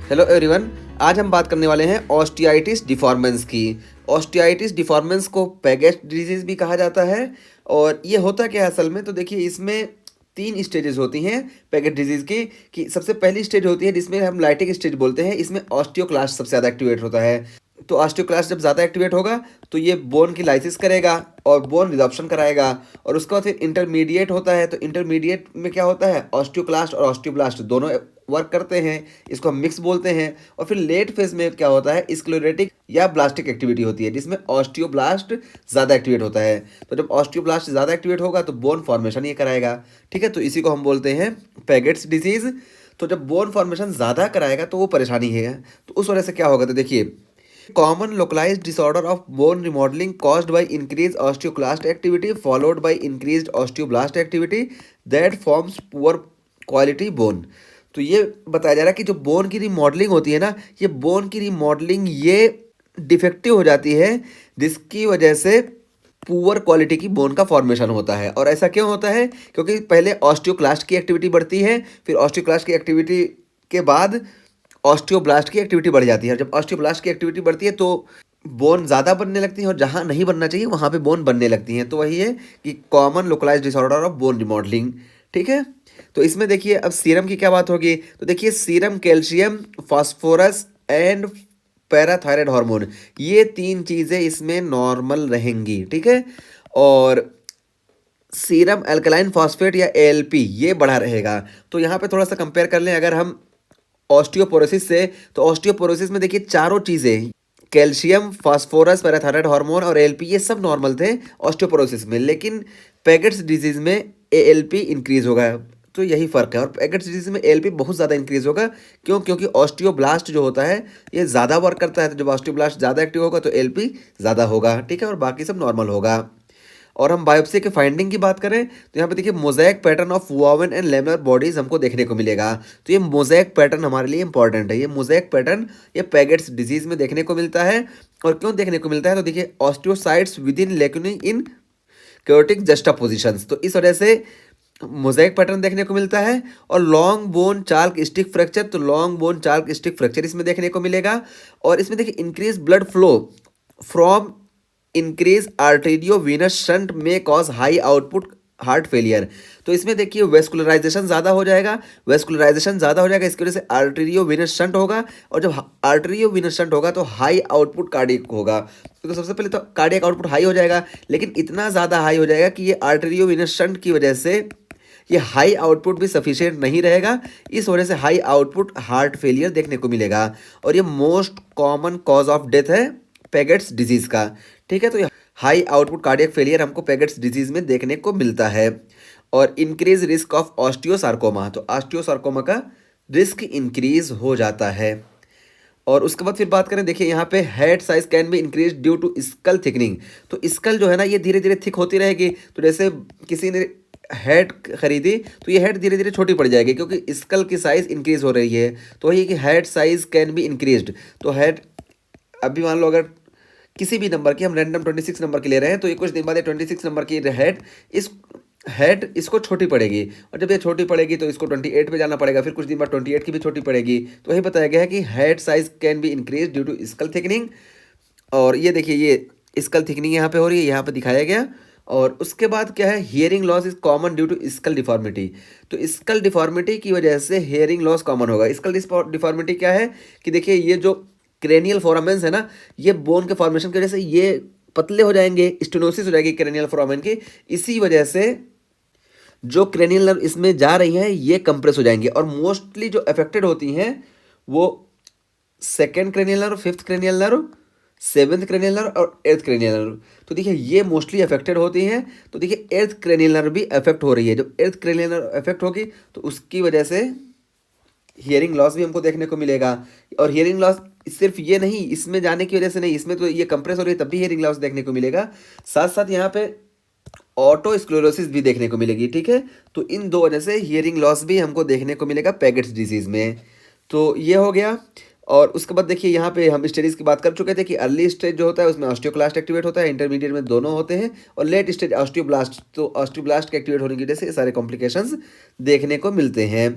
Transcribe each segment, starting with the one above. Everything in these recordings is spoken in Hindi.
Hello everyone. आज हम बात करने वाले हैं ऑस्टियाइटिस डिफॉर्मेंस की। ऑस्टियाइटिस डिफॉर्मेंस को पैगेट डिजीज भी कहा जाता है। और ये होता क्या है असल में, तो देखिए इसमें तीन स्टेजेस होती हैं पैगेट डिजीज की। कि सबसे पहली स्टेज होती है जिसमें हम लाइटिंग स्टेज बोलते हैं, इसमें ऑस्टियोक्लास्ट सबसे ज़्यादा एक्टिवेट होता है। तो ऑस्टियोक्लास्ट जब ज़्यादा एक्टिवेट होगा तो ये बोन की लाइसिस करेगा और बोन रिडॉप्शन कराएगा। और उसके बाद फिर इंटरमीडिएट होता है, तो इंटरमीडिएट में क्या होता है, ऑस्टियोक्लास्ट और ऑस्टियोब्लास्ट दोनों वर्क करते हैं, इसको हम मिक्स बोलते हैं। और फिर लेट फेज में क्या होता है, स्क्लेरोटिक या ब्लास्टिक एक्टिविटी होती है जिसमें ऑस्टियोब्लास्ट ज़्यादा एक्टिवेट होता है। तो जब ऑस्टियोब्लास्ट ज़्यादा एक्टिवेट होगा तो बोन फॉर्मेशन ये कराएगा। ठीक है, तो इसी को हम बोलते हैं पैगेट्स डिजीज। तो जब बोन फॉर्मेशन ज़्यादा कराएगा तो वो परेशानी है। तो उस वजह से क्या होगा, तो देखिए common localised disorder of bone remodelling caused by increase osteoclast activity followed by increased osteoblast activity that forms poor quality bone. तो ये बताया जा रहा है कि जो बोन की रिमॉडलिंग होती है ना, ये बोन की रिमॉडलिंग ये डिफेक्टिव हो जाती है, जिसकी वजह से पुअर क्वालिटी की बोन का फॉर्मेशन होता है। और ऐसा क्यों होता है, क्योंकि पहले ऑस्टियोक्लास्ट की एक्टिविटी बढ़ती है, फिर ऑस्टियोक्लास्ट की एक्टिविटी के बाद ऑस्टियोब्लास्ट की एक्टिविटी बढ़ जाती है। जब ऑस्टियोब्लास्ट की एक्टिविटी बढ़ती है तो बोन ज़्यादा बनने लगती है और जहाँ नहीं बनना चाहिए वहाँ पे बोन बनने लगती हैं। तो वही है कि common localised disorder of bone remodelling. ठीक है, तो इसमें देखिए अब सीरम की क्या बात होगी, तो देखिए serum calcium, phosphorus and parathyroid hormone, ये तीन चीज़ें इसमें नॉर्मल रहेंगी। ठीक है, और सीरम अल्कलाइन फॉस्फेट या एएलपी ये बढ़ा रहेगा। तो यहाँ पे थोड़ा सा कंपेयर कर लें अगर हम ऑस्टियोपोरोसिस से, तो ऑस्टियोपोरोसिस में देखिए चारों चीज़ें कैल्शियम, फास्फोरस, पैराथायराइड हार्मोन और एएलपी ये सब नॉर्मल थे ऑस्टियोपोरोसिस में, लेकिन पैगेट्स डिजीज में एएलपी इंक्रीज होगा। तो यही फ़र्क है। और पैगेट्स डिजीज में एएलपी बहुत ज़्यादा इंक्रीज होगा। क्यों? क्योंकि ऑस्टियोब्लास्ट जो होता है ये ज़्यादा वर्क करता है। तो जब ऑस्टियोब्लास्ट ज़्यादा एक्टिव होगा तो एएलपी ज़्यादा होगा। ठीक है, और बाकी सब नॉर्मल होगा। और हम बायोप्सी के फाइंडिंग की बात करें तो यहाँ पे देखिए mosaic pattern of woven and laminar bodies हमको देखने को मिलेगा। तो ये मोज़ेक पैटर्न हमारे लिए इंपॉर्टेंट है। ये मोज़ेक पैटर्न ये पैगेट्स डिजीज में देखने को मिलता है। और क्यों देखने को मिलता है, तो देखिए osteocytes within lacunae in chaotic juxtapositions, तो इस वजह से मोज़ेक पैटर्न देखने को मिलता है। और long bone chalk stick fracture, तो long bone chalk stick fracture इसमें देखने को मिलेगा। और इसमें देखिए increase blood flow from increase arterio venous shunt में cause high output heart failure. तो इसमें देखिए वेस्कुलराइजेशन ज़्यादा हो जाएगा, वेस्कुलराइजेशन ज़्यादा हो जाएगा, इसकी वजह से आर्टेरियो वीनस शंट होगा। और जब आर्टेरियो वीनस शंट होगा तो हाई आउटपुट कार्डियक होगा। तो सबसे पहले तो कार्डियक आउटपुट हाई हो जाएगा, लेकिन इतना ज़्यादा हाई हो जाएगा कि ये आर्टेरियो वीनस शंट की वजह से ये हाई आउटपुट भी सफिशिएंट नहीं रहेगा। इस वजह से हाई आउटपुट हार्ट फेलियर देखने को मिलेगा। और ये most common cause of death है पैगेट्स डिजीज़ का। ठीक है, तो हाई आउटपुट कार्डियक फेलियर हमको पैगेट्स डिजीज में देखने को मिलता है। और इंक्रीज रिस्क ऑफ ऑस्टियोसार्कोमा, तो ऑस्टियोसार्कोमा का रिस्क इंक्रीज हो जाता है। और उसके बाद फिर बात करें, देखिए यहाँ पे head size can be increase due to skull thickening. तो स्कल जो है ना ये धीरे धीरे थिक होती रहेगी। तो जैसे किसी ने हेड खरीदी तो ये हेड धीरे धीरे छोटी पड़ जाएगी क्योंकि स्कल की साइज इंक्रीज हो रही है। तो वही कि head size can be increased. तो हेड अभी मान लो अगर किसी भी नंबर की हम रैंडम 26 नंबर की ले रहे हैं तो ये कुछ दिन बाद ये 26 नंबर की हेड इसको छोटी पड़ेगी। और जब ये छोटी पड़ेगी तो इसको 28 पे जाना पड़ेगा, फिर कुछ दिन बाद 28 की भी छोटी पड़ेगी। तो वही बताया गया है कि head size can be increase due to skull thickening. और ये देखिए ये स्कल थिकनिंग यहाँ पे हो रही है, यहाँ पे दिखाया गया। और उसके बाद क्या है, hearing loss is common due to skull deformity. तो स्कल डिफॉर्मिटी की वजह से हियरिंग लॉस कॉमन होगा। स्कल डिफॉर्मिटी क्या है कि देखिए ये जो क्रेनियल फोरामेंस है ना, ये बोन के फॉर्मेशन की वजह से ये पतले हो जाएंगे, स्टेनोसिस हो जाएगी क्रेनियल फोरामेन की। इसी वजह से जो क्रेनियल नर्व इसमें जा रही हैं ये कंप्रेस हो जाएंगे। और मोस्टली जो अफेक्टेड होती हैं वो second cranial nerve, fifth cranial nerve, seventh cranial nerve और एर्थ क्रेनियल नर्व। तो देखिए ये मोस्टली अफेक्टेड होती हैं। तो देखिए एर्थ क्रेनियल नर्व भी अफेक्ट हो रही है। जब एर्थ क्रेनियल नर्व अफेक्ट होगी तो उसकी वजह से हियरिंग लॉस भी हमको देखने को मिलेगा। और हियरिंग लॉस सिर्फ ये नहीं, इसमें जाने की वजह से नहीं, इसमें तो ये कंप्रेस हो रही है तब भी हियरिंग लॉस देखने को मिलेगा। साथ साथ यहाँ पे ऑटो स्क्लेरोसिस भी देखने को मिलेगी। ठीक है, तो इन दो वजह से हियरिंग लॉस भी हमको देखने को मिलेगा पैगेट्स डिजीज में। तो ये हो गया। और उसके बाद देखिए यहाँ पे हम स्टेज की बात कर चुके थे कि अर्ली स्टेज जो होता है उसमें ऑस्टियोक्लास्ट एक्टिवेट होता है, इंटरमीडिएट में दोनों होते हैं, और लेट स्टेज ऑस्टियोब्लास्ट। तो ऑस्टियोब्लास्ट के एक्टिवेट होने की वजह से सारे कॉम्प्लिकेशंस देखने को मिलते हैं।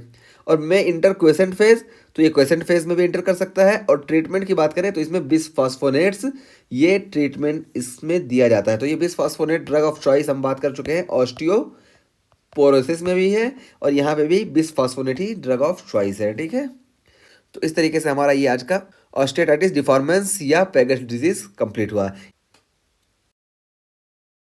और में इंटर क्वेसेंट फेज, तो ये क्वेसेंट फेज में भी इंटर कर सकता है। और ट्रीटमेंट की बात करें तो इसमें बिसफॉस्फोनेट्स, ये ट्रीटमेंट इसमें दिया जाता है। तो ये बिसफॉस्फोनेट ड्रग ऑफ चॉइस हम बात कर चुके हैं, ऑस्टियोपोरोसिस में भी है और यहाँ पे भी बिसफॉस्फोनेट ही ड्रग ऑफ चॉइस है, ठीक है। तो इस तरीके से हमारा ये आज का ऑस्टियोआर्थ्राइटिस डिफॉर्मेंस या पेगेस डिजीज कंप्लीट हुआ।